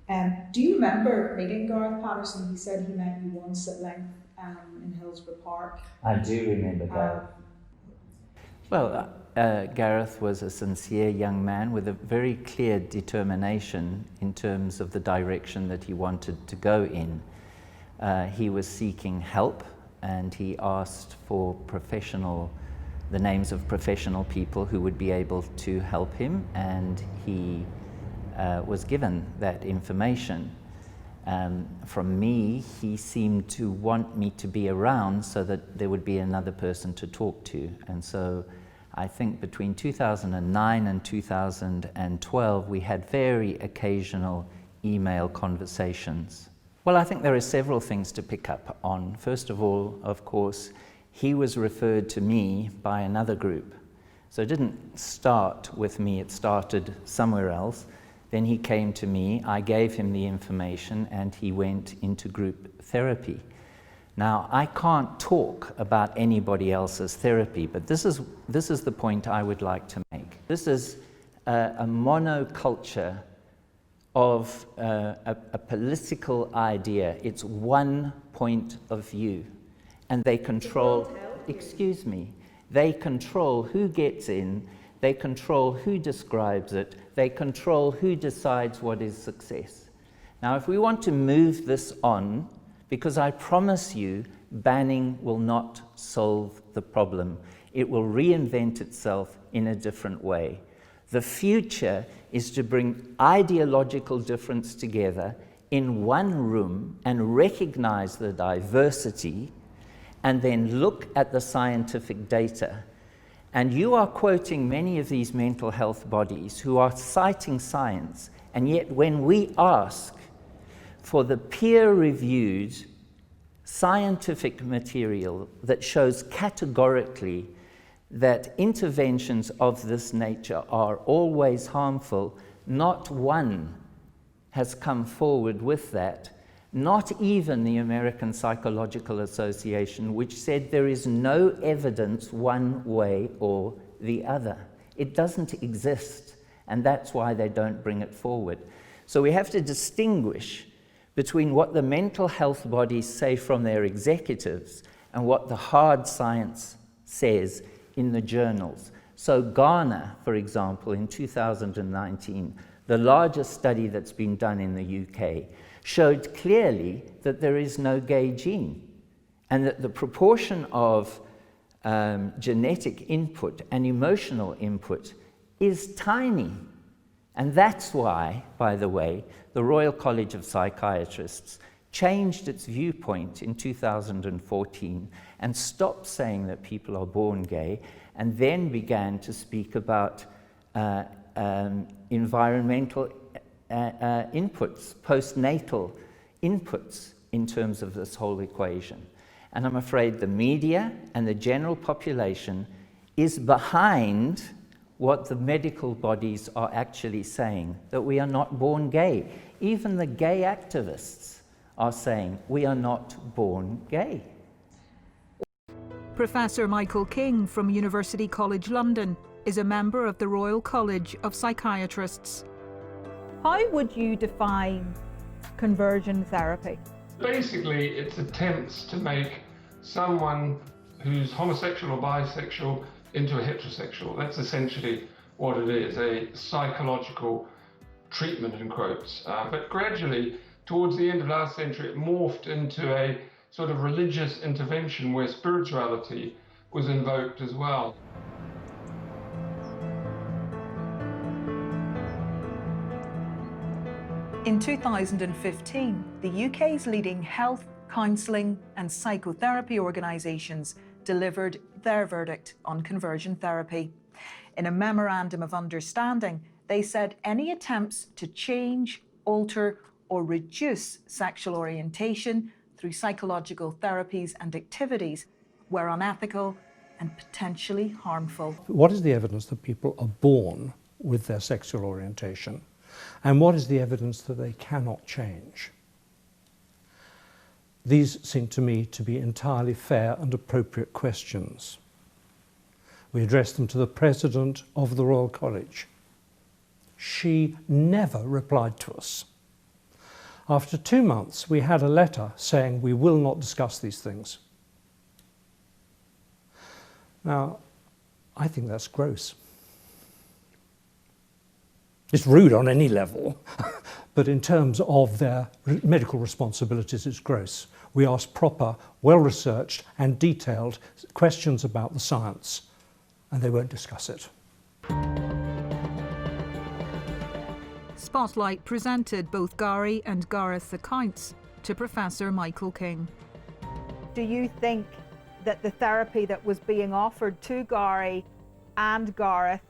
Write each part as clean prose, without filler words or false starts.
Do you remember meeting Gareth Patterson? He said he met you once at length in Hillsborough Park. I do remember Gareth. Well, Gareth was a sincere young man with a very clear determination in terms of the direction that he wanted to go in. He was seeking help, and he asked for the names of professional people who would be able to help him, and he was given that information. From me, he seemed to want me to be around so that there would be another person to talk to. And so I think between 2009 and 2012, we had very occasional email conversations. Well, I think there are several things to pick up on. First of all, of course, he was referred to me by another group. So it didn't start with me, it started somewhere else. Then he came to me, I gave him the information, and he went into group therapy. Now, I can't talk about anybody else's therapy, but this is the point I would like to make. This is a monoculture of a political idea. It's one point of view. And they control, excuse me, they control who gets in, they control who describes it, they control who decides what is success. Now, if we want to move this on, because I promise you, banning will not solve the problem. It will reinvent itself in a different way. The future is to bring ideological difference together in one room and recognize the diversity, and then look at the scientific data. And you are quoting many of these mental health bodies who are citing science, and yet when we ask for the peer-reviewed scientific material that shows categorically that interventions of this nature are always harmful, not one has come forward with that. Not even the American Psychological Association, which said there is no evidence one way or the other. It doesn't exist, and that's why they don't bring it forward. So we have to distinguish between what the mental health bodies say from their executives and what the hard science says in the journals. So Ghana, for example, in 2019, the largest study that's been done in the UK, showed clearly that there is no gay gene, and that the proportion of genetic input and emotional input is tiny. And that's why, by the way, the Royal College of Psychiatrists changed its viewpoint in 2014 and stopped saying that people are born gay, and then began to speak about environmental inputs, postnatal inputs in terms of this whole equation. And I'm afraid the media and the general population is behind what the medical bodies are actually saying, that we are not born gay. Even the gay activists are saying we are not born gay. Professor Michael King from University College London is a member of the Royal College of Psychiatrists. How would you define conversion therapy? Basically, it's attempts to make someone who's homosexual or bisexual into a heterosexual. That's essentially what it is, a psychological treatment in quotes. But gradually, towards the end of last century, it morphed into a sort of religious intervention where spirituality was invoked as well. In 2015, the UK's leading health, counselling and psychotherapy organisations delivered their verdict on conversion therapy. In a memorandum of understanding, they said any attempts to change, alter or reduce sexual orientation through psychological therapies and activities were unethical and potentially harmful. What is the evidence that people are born with their sexual orientation? And what is the evidence that they cannot change? These seem to me to be entirely fair and appropriate questions. We addressed them to the President of the Royal College. She never replied to us. After 2 months, we had a letter saying we will not discuss these things. Now, I think that's gross. It's rude on any level, but in terms of their medical responsibilities, it's gross. We asked proper, well-researched and detailed questions about the science, and they won't discuss it. Spotlight presented both Gary and Gareth's accounts to Professor Michael King. Do you think that the therapy that was being offered to Gary and Gareth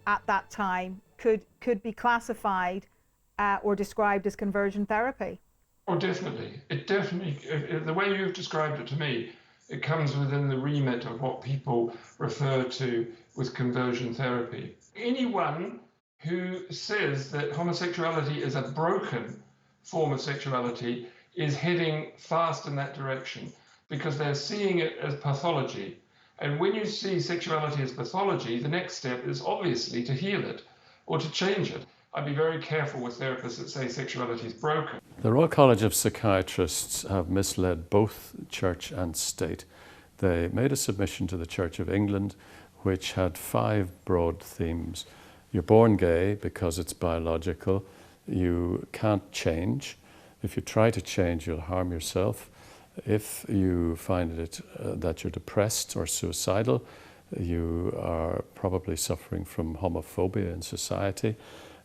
at that time could be classified or described as conversion therapy? Oh, definitely. The way you've described it to me, it comes within the remit of what people refer to with conversion therapy. Anyone who says that homosexuality is a broken form of sexuality is heading fast in that direction, because they're seeing it as pathology. And when you see sexuality as pathology, the next step is obviously to heal it or to change it. I'd be very careful with therapists that say sexuality is broken. The Royal College of Psychiatrists have misled both church and state. They made a submission to the Church of England which had 5 broad themes. You're born gay because it's biological. You can't change. If you try to change, you'll harm yourself. If you find that you're depressed or suicidal, you are probably suffering from homophobia in society.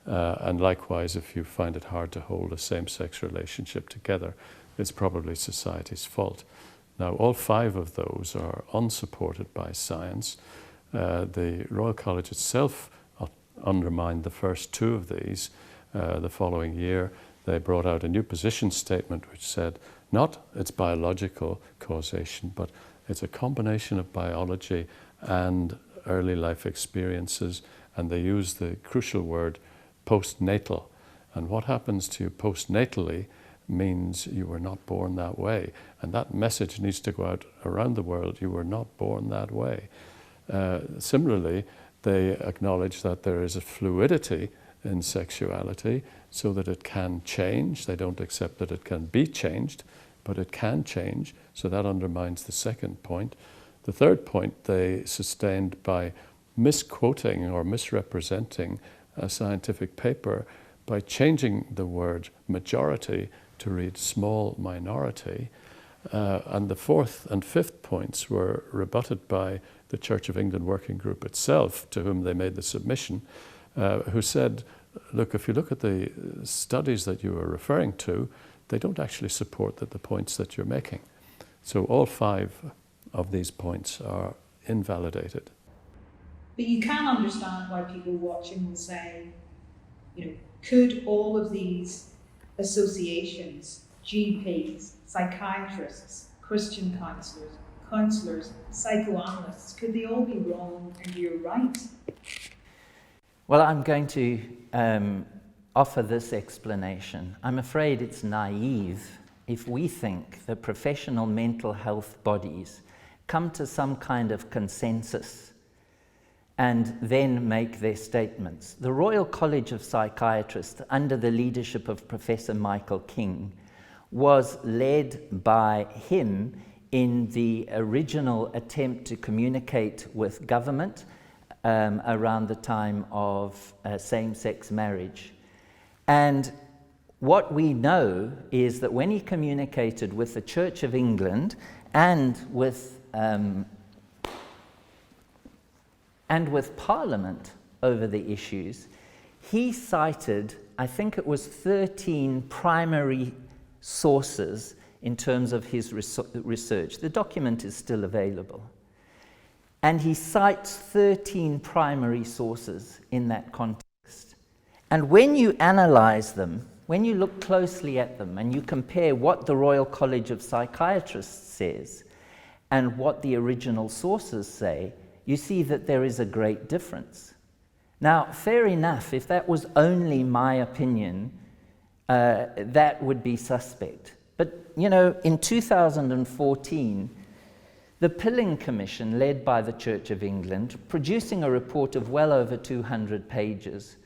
And likewise, if you find it hard to hold a same-sex relationship together, it's probably society's fault. Now, all 5 of those are unsupported by science. The Royal College itself undermined the first 2 of these. The following year, they brought out a new position statement which said, not it's biological causation, but it's a combination of biology and early life experiences, and they use the crucial word postnatal. And what happens to you postnatally means you were not born that way. And that message needs to go out around the world. You were not born that way. Similarly, they acknowledge that there is a fluidity in sexuality so that it can change. They don't accept that it can be changed, but it can change. So that undermines the second point. The third point they sustained by misquoting or misrepresenting a scientific paper by changing the word majority to read small minority. And the fourth and fifth points were rebutted by the Church of England Working Group itself, to whom they made the submission, who said, look, if you look at the studies that you are referring to, they don't actually support the points that you're making. So all 5 of these points are invalidated. But you can understand why people watching will say, could all of these associations, GPs, psychiatrists, Christian counsellors, psychoanalysts, could they all be wrong and you're right? Well, I'm going to offer this explanation. I'm afraid it's naive if we think that professional mental health bodies come to some kind of consensus and then make their statements. The Royal College of Psychiatrists, under the leadership of Professor Michael King, was led by him in the original attempt to communicate with government around the time of same-sex marriage. And what we know is that when he communicated with the Church of England and with Parliament over the issues, he cited, I think it was 13 primary sources in terms of his research. The document is still available. And he cites 13 primary sources in that context. And when you analyze them, when you look closely at them and you compare what the Royal College of Psychiatrists says and what the original sources say, you see that there is a great difference. Now, fair enough, if that was only my opinion, that would be suspect. But, in 2014, the Pilling Commission, led by the Church of England, producing a report of well over 200 pages,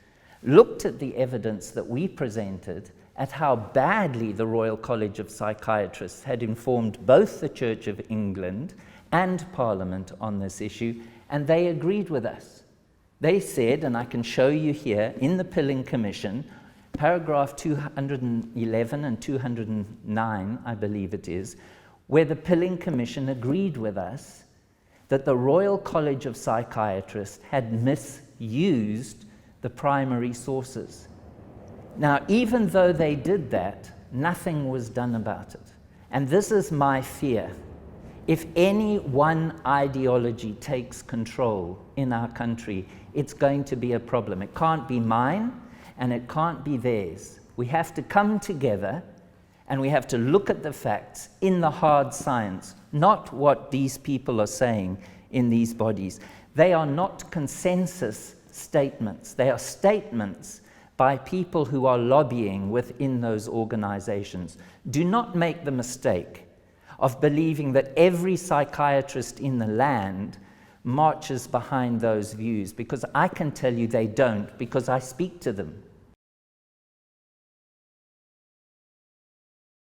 looked at the evidence that we presented at how badly the Royal College of Psychiatrists had informed both the Church of England and Parliament on this issue, and they agreed with us. They said, and I can show you here in the Pilling Commission, paragraph 211 and 209, I believe it is, where the Pilling Commission agreed with us that the Royal College of Psychiatrists had misused the primary sources. Now, even though they did that, nothing was done about it. And this is my fear. If any one ideology takes control in our country, it's going to be a problem. It can't be mine, and it can't be theirs. We have to come together, and we have to look at the facts in the hard science, not what these people are saying in these bodies. They are not consensus statements. They are statements by people who are lobbying within those organizations. Do not make the mistake of believing that every psychiatrist in the land marches behind those views, because I can tell you they don't, because I speak to them.